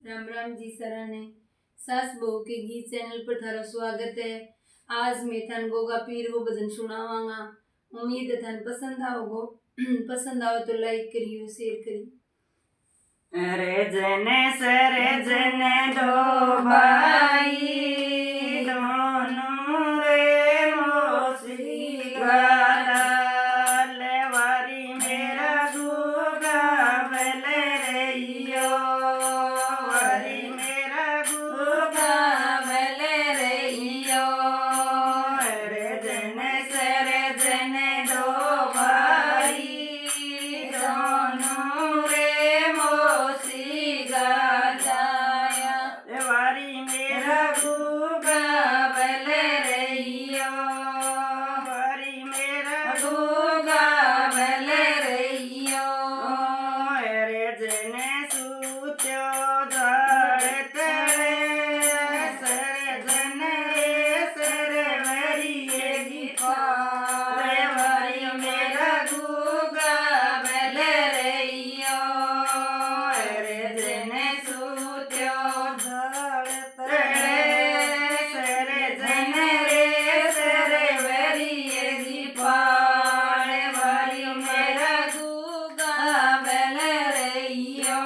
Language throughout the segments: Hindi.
राम राम जी सराने सास बहू के गीत चैनल पर थारा स्वागत है। आज मैं थान गोगा पीर वो भजन सुनावांगा। उम्मीद है थान पसंद आओगो। पसंद आओ तो लाइक करियो शेयर करियो। रे जने सरे जने दो भाई दोनों रे मोसी गाला लेवारी मेरा गुगा बले रहियो वारी मेरा गुगा बले रहियो। रे जने सरे जने दो भाई दोनों रे मोसी गालाया वारी मेरा गुगा बले रहियो वारी मेरा गुगा बले रहियो। रे जने सूत्यो जाड़े तड़े सर जने सर वरिये गीता रे वारी मेरा गुगा बले रहियो। रे जने सूत्यो जाड़े तड़े सर जने रे सर वरिये गीता रे वारी मेरा गुगा बले रहियो।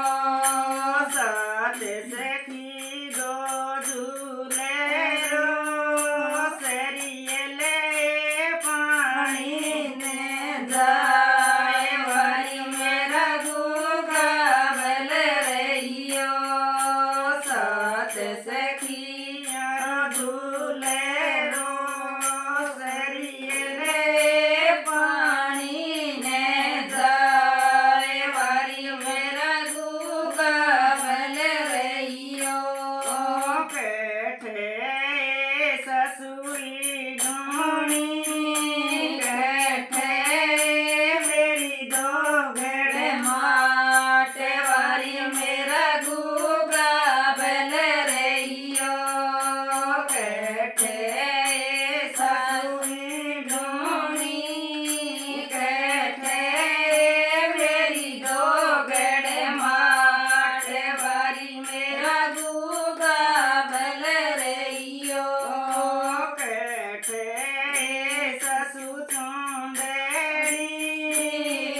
साथ सखी दो झूले रो सरिये ले पानी ने जाए वारी मेरा गुगा बले रहियो। साथ सखिया झूले रो सरिये ले पानी ने जाए वारी मेरा गुगा बले रहियो। बैठे ससुरी ढूंढी बैठे मेरी दो घड़े माटे वारी मेरा गुगा बले रहियो। बैठे ससुरी ढूंढी बैठे मेरी दो घड़े माटे वारी मेरा गुगा बले रहियो। बैठे ससु सुंदरी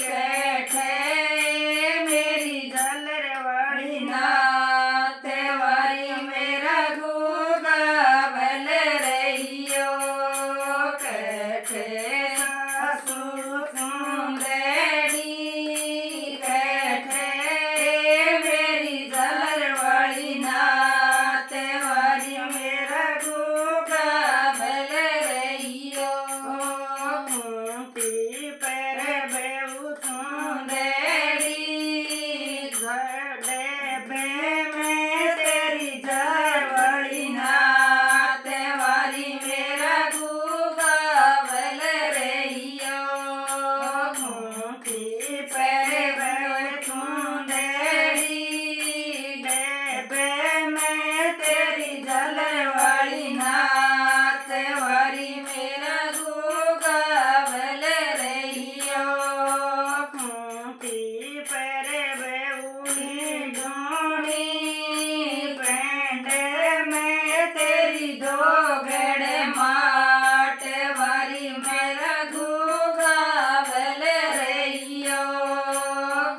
बैठे मेरी झालर वाली नाते वारी मेरा गुगा बले रहियो। बैठे ससु सुंदरी बैठे मेरी झालर वाली नाते वारी मेरा गुगा बले रहियो। कुंती पर बेऊ सुंदरी घड़े बे में तेरी झार वाली नाते वारी मेरा गुगा बले रहियो। कुंती पर बेऊ सुंदरी डेबे में तेरी झालर वाली नात वारी मेरा गुगा बले रहियो। कुंती पर बेऊनी ढूंढी पेंडे में तेरी दो घड़े माट वारी मेरा गुगा बले रहियो।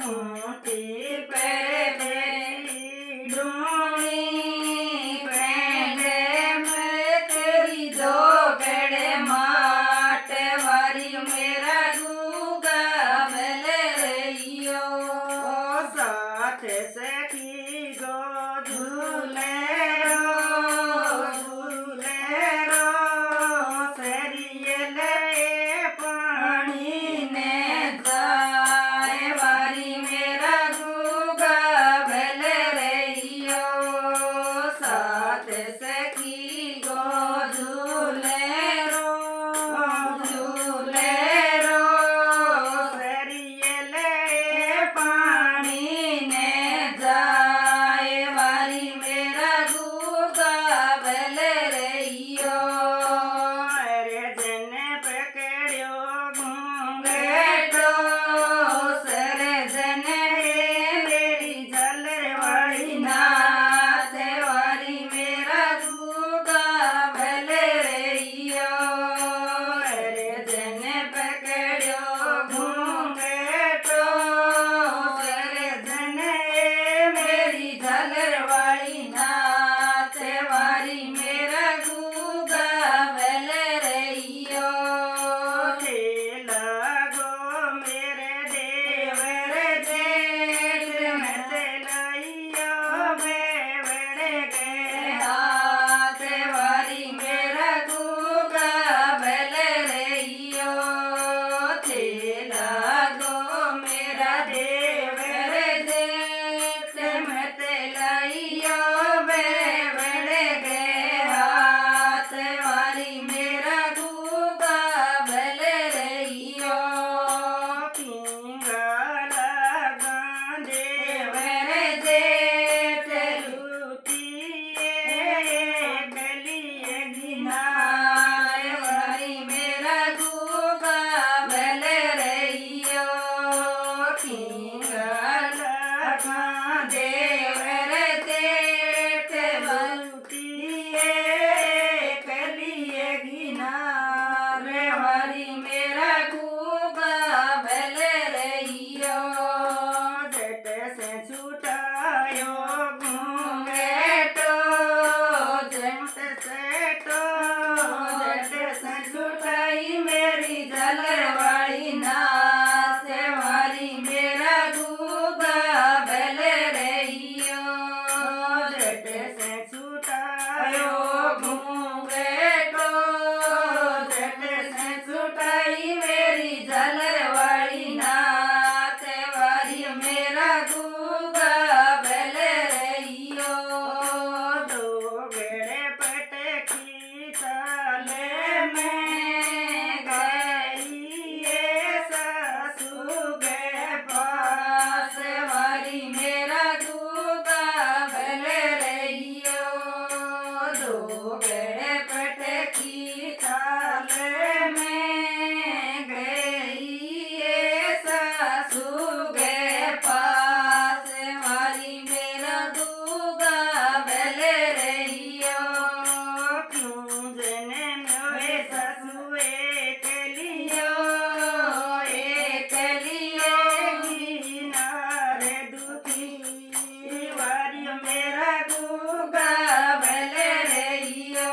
कुंती पर बेरी ढूंढी पेंडे में तेरी दो घड़े माट वारी मेरा गुगा बले रहियो। साथ सखी गो झूले रो सरिये ले पानी ने जाए वारी मेरा गुगा बले रहियो। से छुटायो घूंघटो झट से छुटाई मेरी झालर वाली नात वारी मेरा गुगा भल रहियो दो बेड़े पटकी ताले में गई ससु के पास वारी मेरा गुगा भल रहियो दो बेड़े पटकी ताले में गई सासू के पास वारी मेरा गुगा भल रहियो क्यों जने मोए ससुए के लिए एक लियो नारे दुखी वारी मेरा गुगा भल रहियो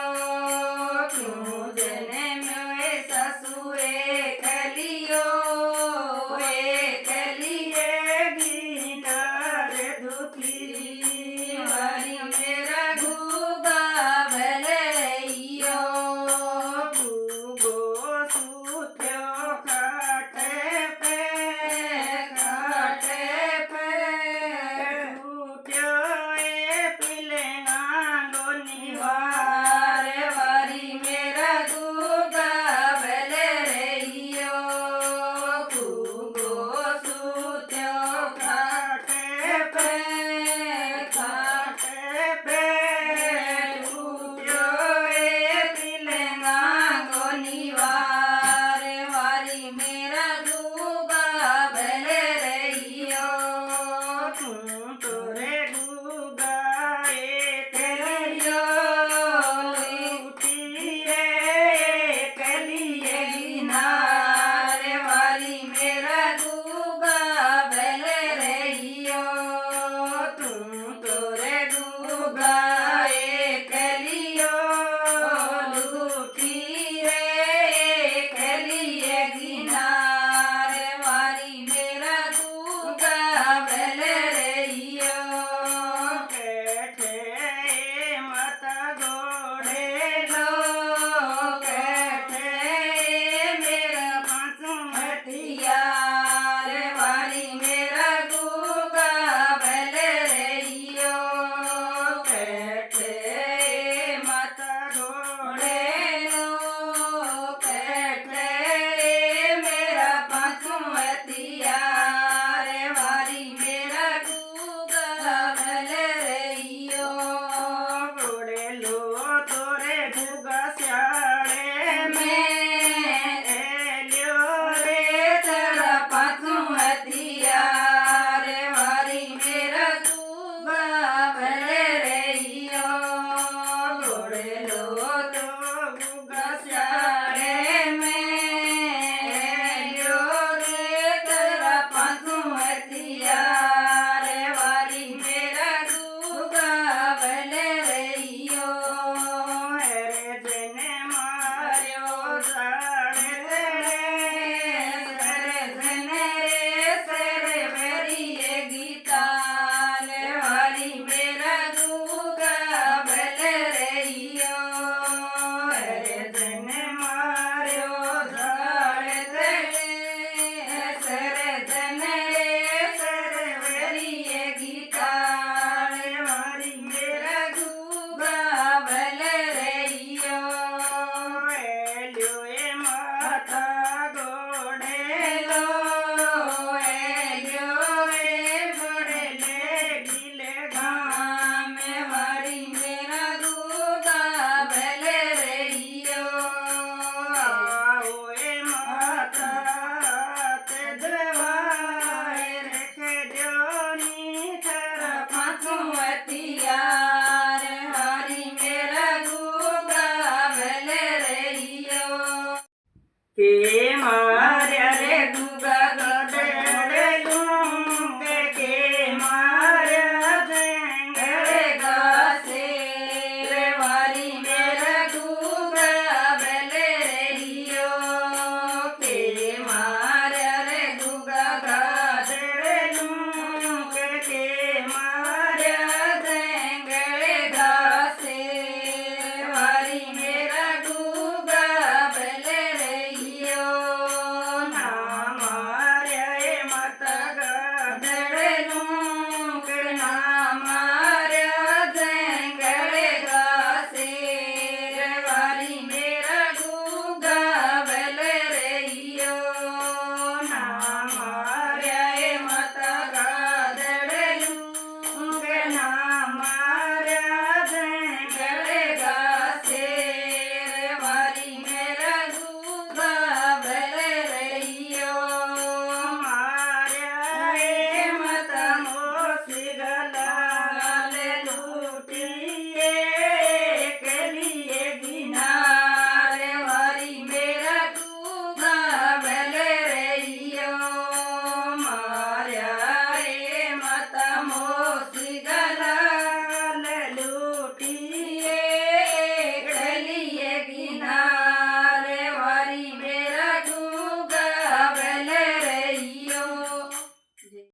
क्यों जने मोए ससुए कलियो एक लिए नारे दुखी वारी मेरा गुगा भल रहियो गो सूत्रो खाटे पे खाटे पे टूट्यो पिले नांगो वार वारी मेरा गुगा भल रहियो गुगो सूत्यो खाटे पे खाटे पे टूट्यो पिलंगा गोनी वार वारी मेरा गुगा भल रहियो तोरे गुगाए कलियो लूटी रे कलिए गिनार वारी मेरा गुगा भल रहियो तोरे गुगा कलियो लूटी रे कलिए गिनार वारी मेरा गुगा भल रहियो कैठे माता गोड़े लो कैठे मेरा हथियार वाली मेरा गुगा भल रहियो कैठे माता गोड़े घोड़े लो कैठे मेरा पाछू हथियार वाली मेरा गुगा भल रहियो गोड़े लो तोरे गुगा स्याड़े मैं लियो रे तेरा पाछू हथियार वारी मेरा गुगा भल रहियो घोड़े लो तो गुगा साड़े में लियो रे तेरा पाछू हथियार वारी मेरा गुगा भल रहियो रे जने मार्यो जाड़े गीताल वारी मेरा गुगा भल रहियो जने मार्यो गीताल वारी मेरा गुगा भल रहियो लियो माता गोड़े लो एलियो घोड़े ले गिले गाम वारी मेरा गुगा भल रहियो आओए माता ते दरबार रख जोनी थरा पाछू हथियार